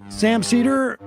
Sam Seder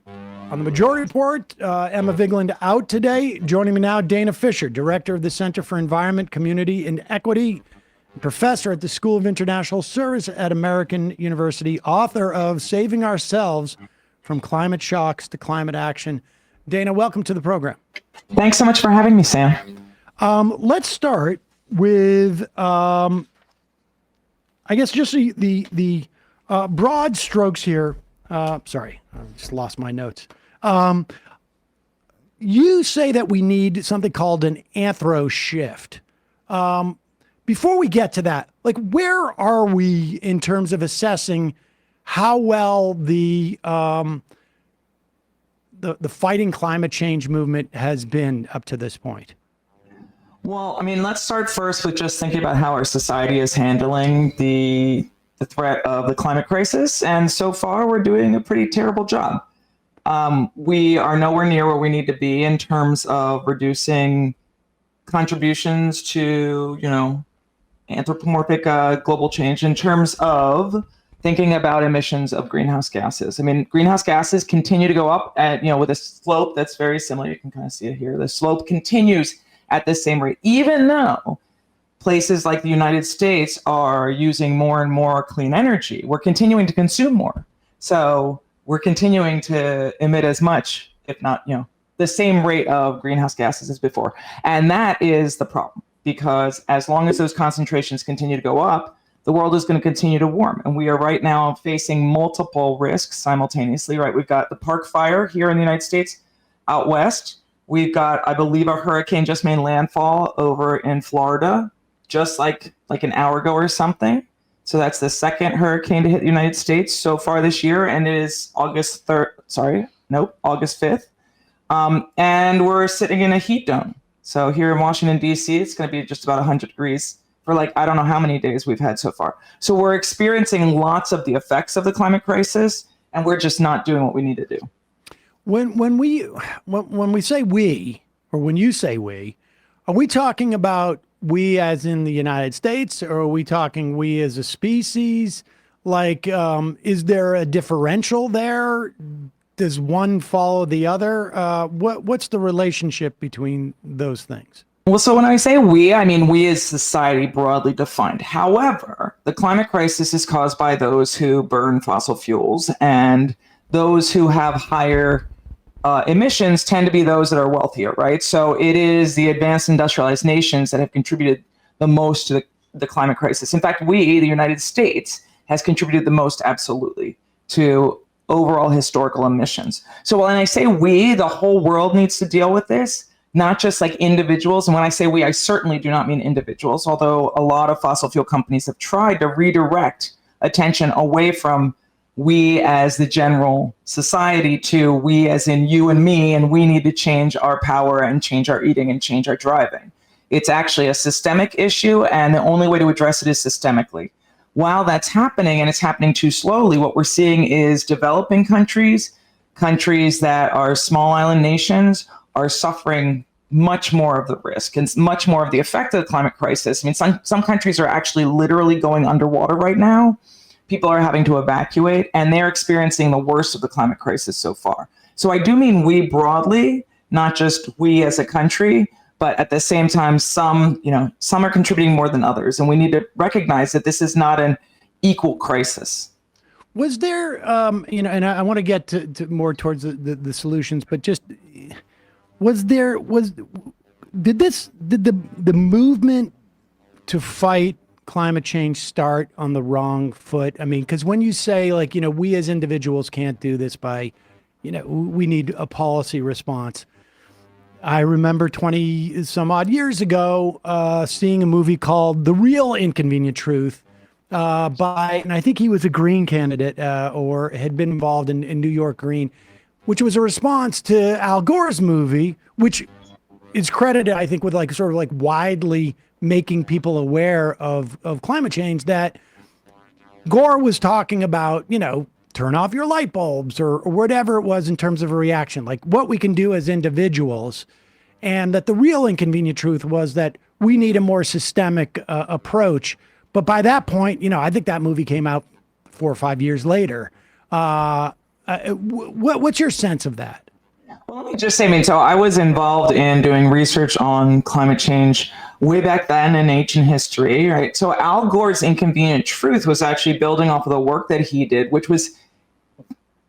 on the Majority Report. Emma Vigeland out today. Joining me now, Dana Fisher, Director of the Center for Environment, Community, and Equity, Professor at the School of International Service at American University, author of Saving Ourselves from Climate Shocks to Climate Action. Dana, welcome to the program. Thanks so much for having me, Sam. Let's start with, I guess, just the broad strokes here. Sorry, I just lost my notes. You say that we need something called an anthro shift. Before we get to that, like, where are we in terms of assessing how well the fighting climate change movement has been up to this point? Well, I mean, let's start first with just thinking about how our society is handling the threat of the climate crisis. And so far, we're doing a pretty terrible job. We are nowhere near where we need to be in terms of reducing contributions to, anthropomorphic global change in terms of thinking about emissions of greenhouse gases. I mean, greenhouse gases continue to go up at, with a slope that's very similar. You can kind of see it here. The slope continues at the same rate, even though places like the United States are using more and more clean energy. We're continuing to consume more. So we're continuing to emit as much, if not, the same rate of greenhouse gases as before. And that is the problem, because as long as those concentrations continue to go up, the world is going to continue to warm. And we are right now facing multiple risks simultaneously, right? We've got the Park Fire here in the United States. Out west, we've got, I believe, a hurricane just made landfall over in Florida, just like an hour ago or something. So that's the second hurricane to hit the United States so far this year, and it is August 5th. And we're sitting in a heat dome. So here in Washington, D.C., it's going to be just about 100 degrees for I don't know how many days we've had so far. So we're experiencing lots of the effects of the climate crisis, and we're just not doing what we need to do. When we say we, or when you say we, are we talking about we as in the United States, or are we talking we as a species? Is there a differential there? Does one follow the other? What's the relationship between those things? Well, so when I say we, I mean we as society broadly defined. However, the climate crisis is caused by those who burn fossil fuels, and those who have higher emissions tend to be those that are wealthier, right? So it is the advanced industrialized nations that have contributed the most to the climate crisis. In fact, we, the United States, has contributed the most absolutely to overall historical emissions. So when I say we, the whole world needs to deal with this, not just like individuals. And when I say we, I certainly do not mean individuals, although a lot of fossil fuel companies have tried to redirect attention away from we as the general society to we as in you and me, and we need to change our power and change our eating and change our driving. It's actually a systemic issue, and the only way to address it is systemically. While that's happening, and it's happening too slowly, what we're seeing is developing countries that are small island nations, are suffering much more of the risk and much more of the effect of the climate crisis. I mean, some countries are actually literally going underwater right now. People are having to evacuate, and they're experiencing the worst of the climate crisis so far. So I do mean we broadly, not just we as a country, but at the same time, some are contributing more than others. And we need to recognize that this is not an equal crisis. Was there, and I want to get to more towards the solutions, but just, did the movement to fight climate change start on the wrong foot? I mean, because when you say we as individuals can't do this by, we need a policy response. I remember 20 some odd years ago seeing a movie called The Real Inconvenient Truth and I think he was a Green candidate or had been involved in New York Green, which was a response to Al Gore's movie, which is credited, I think, with widely making people aware of climate change, that Gore was talking about, turn off your light bulbs or whatever it was in terms of a reaction, like what we can do as individuals. And that the real inconvenient truth was that we need a more systemic approach. But by that point, I think that movie came out 4 or 5 years later. What's your sense of that? Well, let me just say, so I was involved in doing research on climate change way back then in ancient history, right? So Al Gore's Inconvenient Truth was actually building off of the work that he did, which was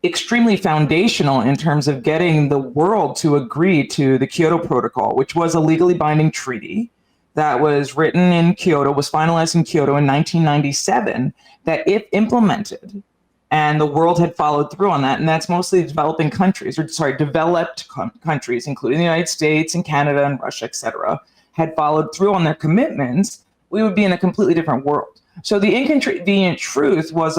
extremely foundational in terms of getting the world to agree to the Kyoto Protocol, which was a legally binding treaty that was written in Kyoto, was finalized in Kyoto in 1997, that if implemented, and the world had followed through on that, and that's mostly developing countries, developed countries, including the United States and Canada and Russia, et cetera, had followed through on their commitments, we would be in a completely different world. So the Inconvenient Truth was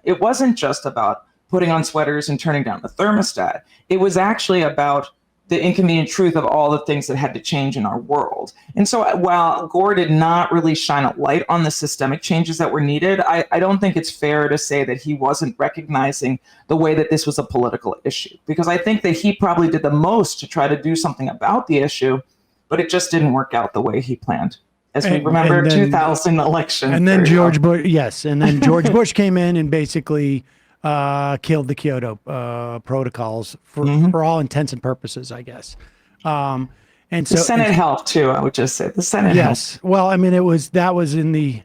it wasn't just about putting on sweaters and turning down the thermostat. It was actually about the inconvenient truth of all the things that had to change in our world. And so while Gore did not really shine a light on the systemic changes that were needed, I don't think it's fair to say that he wasn't recognizing the way that this was a political issue, because I think that he probably did the most to try to do something about the issue, but it just didn't work out the way he planned. As we remember, 2000 election. And then George Bush, yes. And then George Bush came in and basically killed the Kyoto protocols for all intents and purposes, I guess. And so the Senate helped too. I would just say the Senate. Yes. Helped. Well, I mean, that was in the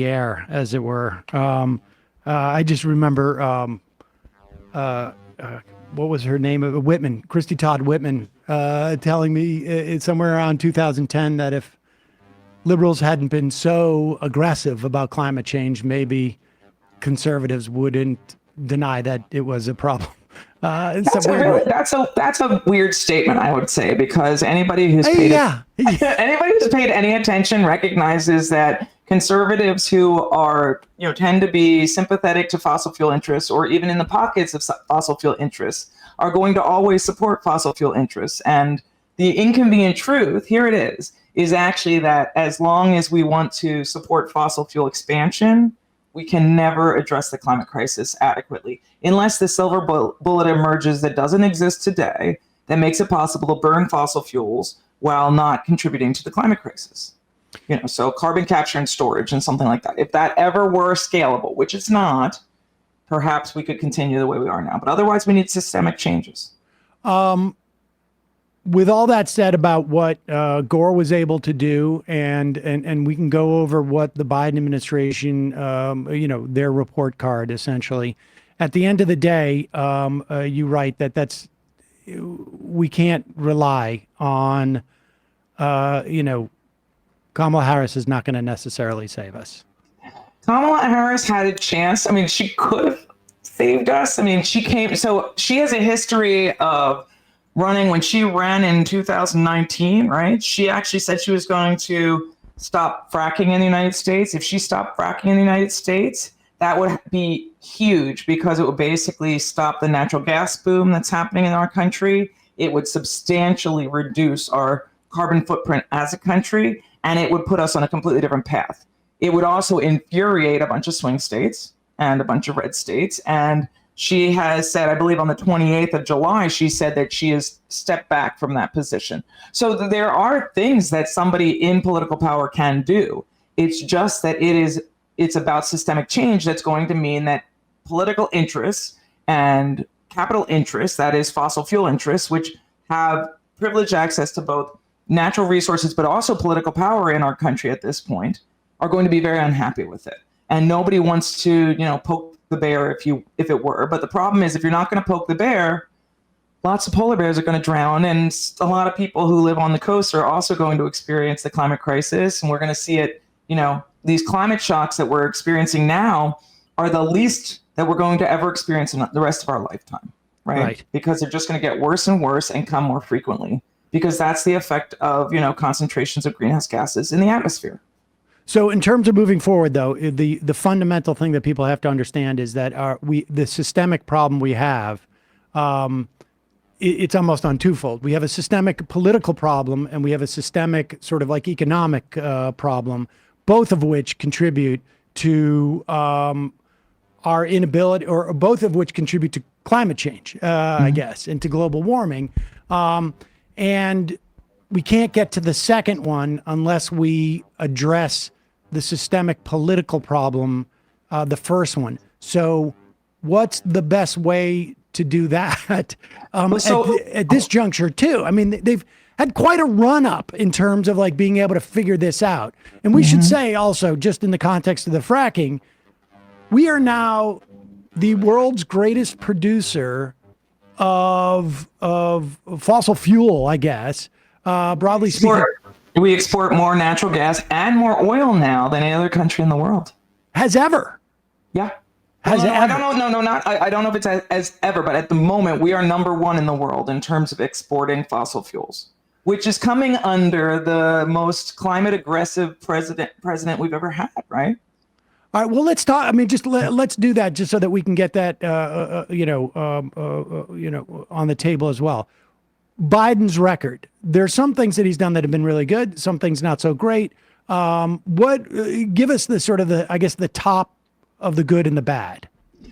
air, as it were. I just remember what was her name? Whitman, Christy Todd Whitman, telling me somewhere around 2010 that if liberals hadn't been so aggressive about climate change, maybe conservatives wouldn't deny that it was a problem. That's a weird statement, I would say, because anybody who's paid anybody who's paid any attention recognizes that conservatives who are, tend to be sympathetic to fossil fuel interests, or even in the pockets of fossil fuel interests, are going to always support fossil fuel interests. And the inconvenient truth, here it is actually that as long as we want to support fossil fuel expansion, we can never address the climate crisis adequately unless the silver bullet emerges that doesn't exist today that makes it possible to burn fossil fuels while not contributing to the climate crisis. So carbon capture and storage and something like that. If that ever were scalable, which it's not, perhaps we could continue the way we are now. But otherwise, we need systemic changes. With all that said about what Gore was able to do, and we can go over what the Biden administration, their report card, essentially. At the end of the day, you write that we can't rely on, Kamala Harris is not going to necessarily save us. Kamala Harris had a chance. I mean, she could have saved us. I mean, she has a history of running. When she ran in 2019, right? She actually said she was going to stop fracking in the United States. If she stopped fracking in the United States, that would be huge, because it would basically stop the natural gas boom that's happening in our country. It would substantially reduce our carbon footprint as a country, and it would put us on a completely different path. It would also infuriate a bunch of swing states and a bunch of red states. And she has said, I believe on the 28th of July, she said that she has stepped back from that position. So there are things that somebody in political power can do. It's just that it's about systemic change that's going to mean that political interests and capital interests, that is fossil fuel interests, which have privileged access to both natural resources but also political power in our country at this point, are going to be very unhappy with it. And nobody wants to, poke the bear if it were. But the problem is, if you're not going to poke the bear, lots of polar bears are going to drown, and a lot of people who live on the coast are also going to experience the climate crisis. And we're going to see it, these climate shocks that we're experiencing now are the least that we're going to ever experience in the rest of our lifetime, right? Because they're just going to get worse and worse and come more frequently, because that's the effect of, concentrations of greenhouse gases in the atmosphere. So in terms of moving forward, though, the fundamental thing that people have to understand is that the systemic problem we have, it's almost on twofold. We have a systemic political problem, and we have a systemic sort of like economic problem, both of which contribute to our inability, or both of which contribute to climate change, I guess, and to global warming. And we can't get to the second one unless we address the systemic political problem, the first one. So what's the best way to do that so- at this juncture too? I mean, they've had quite a run up in terms of like being able to figure this out. And we should say also, just in the context of the fracking, we are now the world's greatest producer of fossil fuel, I guess, broadly speaking. We export more natural gas and more oil now than any other country in the world. Has ever. Yeah. Has no, it I ever? don't know. No, not. I don't know if it's as ever, but at the moment, we are number one in the world in terms of exporting fossil fuels, which is coming under the most climate aggressive president we've ever had, right? All right. Well, let's talk. I mean, just let's do that just so that we can get that, on the table as well. Biden's record. There's some things that he's done that have been really good. Some things not so great. Give us the sort of the top of the good and the bad.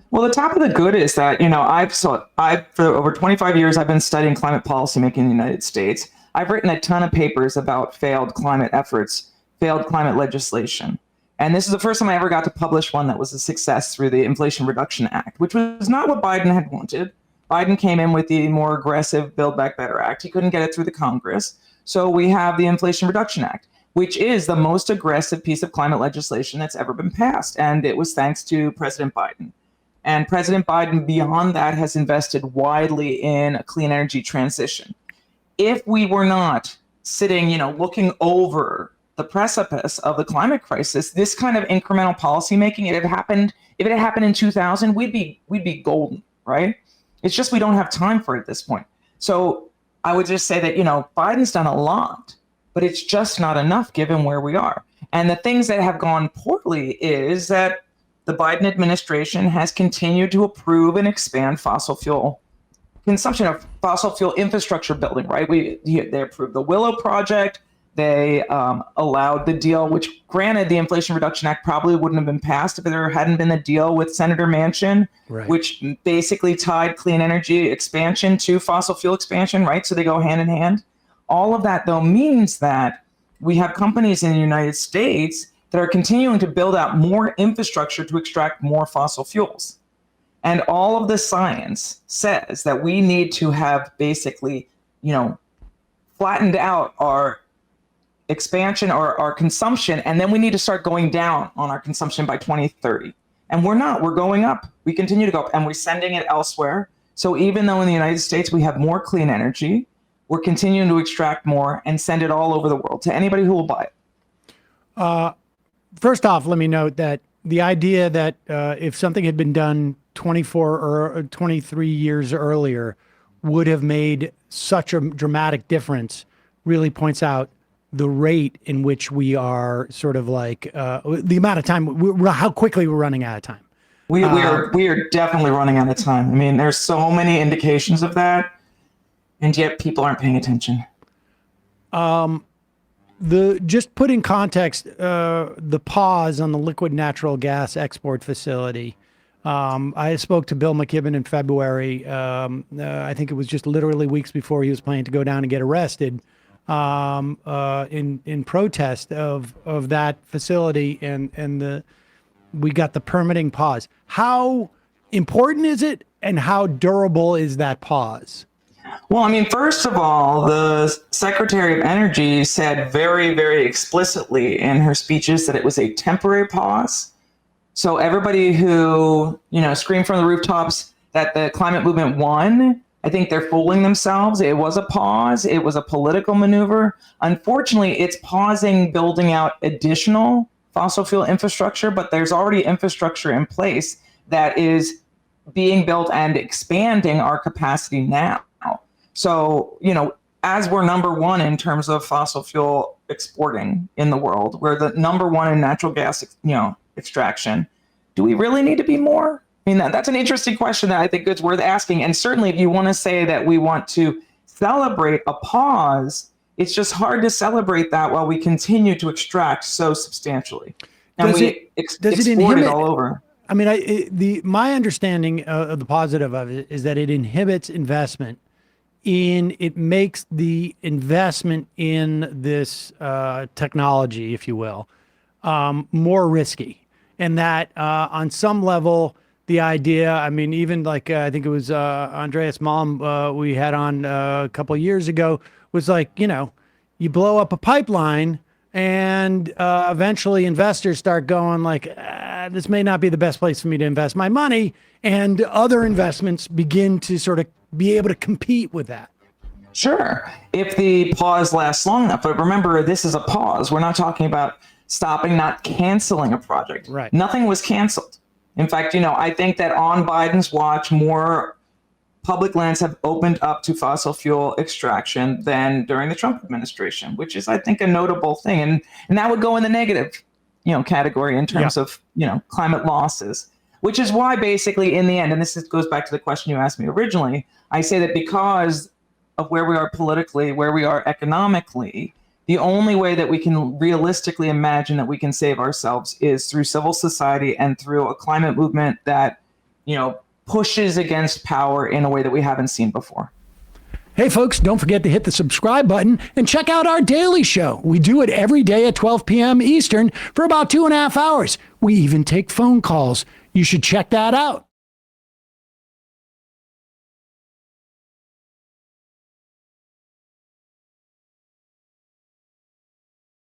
Well, the top of the good is that, I've for over 25 years, I've been studying climate policymaking in the United States. I've written a ton of papers about failed climate efforts, failed climate legislation. And this is the first time I ever got to publish one that was a success through the Inflation Reduction Act, which was not what Biden had wanted. Biden came in with the more aggressive Build Back Better Act. He couldn't get it through the Congress. So we have the Inflation Reduction Act, which is the most aggressive piece of climate legislation that's ever been passed. And it was thanks to President Biden. And President Biden, beyond that, has invested widely in a clean energy transition. If we were not sitting, looking over the precipice of the climate crisis, this kind of incremental policymaking, if it had happened in 2000, we'd be golden, right? It's just we don't have time for it at this point. So I would just say that, Biden's done a lot, but it's just not enough given where we are. And the things that have gone poorly is that the Biden administration has continued to approve and expand fossil fuel consumption of fossil fuel infrastructure building, right? They approved the Willow Project. They allowed the deal, which granted the Inflation Reduction Act probably wouldn't have been passed if there hadn't been a deal with Senator Manchin, right, which basically tied clean energy expansion to fossil fuel expansion, right? So they go hand in hand. All of that, though, means that we have companies in the United States that are continuing to build out more infrastructure to extract more fossil fuels. And all of the science says that we need to have basically, flattened out our expansion or our consumption, and then we need to start going down on our consumption by 2030. And we're not, we're going up. We continue to go up, and we're sending it elsewhere. So even though in the United States we have more clean energy, we're continuing to extract more and send it all over the world to anybody who will buy it. First off, let me note that the idea that if something had been done 24 or 23 years earlier would have made such a dramatic difference really points out the rate in which we are sort of like the amount of time, how quickly we're running out of time. We are definitely running out of time. I mean, there's so many indications of that, and yet people aren't paying attention. Just put in context the pause on the liquid natural gas export facility. I spoke to Bill McKibben in February. I think it was just literally weeks before he was planning to go down and get arrested in protest of that facility, and we got the permitting pause. How important is it, and how durable is that pause? Well, I mean, first of all, the Secretary of Energy said very, very explicitly in her speeches that it was a temporary pause. So everybody who, screamed from the rooftops that the climate movement won, I think they're fooling themselves. It was a pause. It was a political maneuver. Unfortunately, it's pausing building out additional fossil fuel infrastructure, but there's already infrastructure in place that is being built and expanding our capacity now. So, as we're number one in terms of fossil fuel exporting in the world, we're the number one in natural gas, extraction. Do we really need to be more? I mean, that's an interesting question that I think it's worth asking. And certainly if you want to say that we want to celebrate a pause, it's just hard to celebrate that while we continue to extract so substantially. And export it all over. I mean, my understanding of the positive of it is that it inhibits investment it makes the investment in this technology, if you will, more risky. And that on some level, the idea. I mean, even like I think it was Andreas Malm we had on a couple of years ago was like, you blow up a pipeline and eventually investors start going like, this may not be the best place for me to invest my money. And other investments begin to sort of be able to compete with that. Sure, if the pause lasts long enough. But remember, this is a pause. We're not talking about stopping, not canceling a project. Right. Nothing was canceled. In fact, I think that on Biden's watch, more public lands have opened up to fossil fuel extraction than during the Trump administration, which is, I think, a notable thing. And that would go in the negative, category in terms of, climate losses, which is why basically in the end, and goes back to the question you asked me originally, I say that because of where we are politically, where we are economically, the only way that we can realistically imagine that we can save ourselves is through civil society and through a climate movement that, pushes against power in a way that we haven't seen before. Hey, folks, don't forget to hit the subscribe button and check out our daily show. We do it every day at 12 p.m. Eastern for about 2.5 hours. We even take phone calls. You should check that out.